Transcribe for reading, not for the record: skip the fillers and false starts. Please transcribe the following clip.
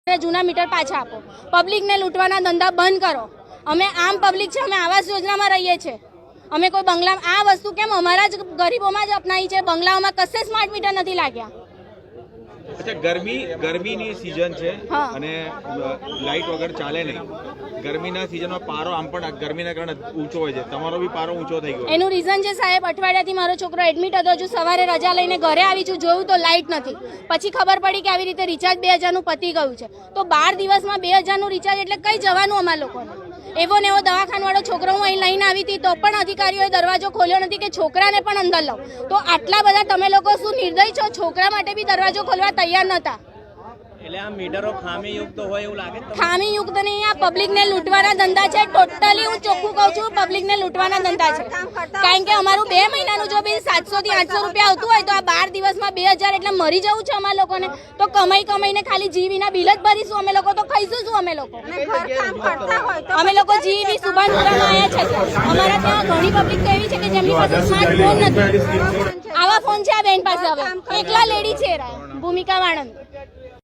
જૂના મીટર પાછા આપો, પબ્લિકને લૂંટવાના ધંધા બંધ કરો। અમે આમ પબ્લિક છે, અમે આવાસ યોજનામાં રહીએ છીએ, અમે કોઈ બંગલા આ વસ્તુ કેમ અમારા જ ગરીબોમાં જ અપનાવી છે। બંગલાઓમાં કશે સ્માર્ટ મીટર નથી લાગ્યા। अच्छा ગરમીની સીઝન છે અને લાઇટ વગર ચાલે નહીં। ગરમીના સીઝનમાં પારો આમ પણ ગરમીના કારણે ઊંચો હોય છે, તમારો બી પારો ઊંચો થઈ ગયો। એનું રીઝન છે સાહેબ, અઠવાડિયાથી મારો છોકરો એડમિટ હતો, જો સવારે રજા લઈને ઘરે આવી છું, જોયું તો લાઇટ નથી, પછી ખબર પડી કે આવી રીતે રિચાર્જ 2000 નું પતી ગયું છે। તો 12 દિવસમાં 2000 નું રિચાર્જ એટલે કઈ જવાનું અમારા લોકોને? એવો ને એવો દવાખાનાવાળો છોકરો હું અહીં લઈને આવી હતી તો પણ અધિકારીઓએ દરવાજો ખોલ્યો નથી કે છોકરાને પણ અંદર લો। તો આટલા બધા તમે લોકો શું નિર્દય છો? છોકરા માટે બી દરવાજો ખોલવા તૈયાર નહોતા। એટલે આ મીટરો ખામીયુક્ત હોય એવું લાગે છે? ખામીયુક્ત નહીં, આ પબ્લિકને લૂંટવાના ધંધા છે। ટોટલી હું ચોખ્ખું કહું છું, પબ્લિકને લૂંટવાના ધંધા છે। કારણ કે અમારું 2 મહિનાનું જો બિલ 700 થી 800 રૂપિયા આવતું હોય તો આ 12 દિવસમાં 2000 એટલે મરી જવું છે અમારા લોકોને। તો કમાઈને ખાલી જીવીના બિલ જ ભરીશું અમે લોકો, તો ખાઈશું શું અમે લોકો? અમે લોકો જીવી સુભાનપુરામાં આવ્યા છે, અમારા ત્યાં ઘણી પબ્લિક તો એવી છે કે જેમની પાસે સ્માર્ટફોન નથી। આવા ફોન છે આ બેન પાસે, હવે એકલા લેડી છે ભૂમિકા વાળંદ।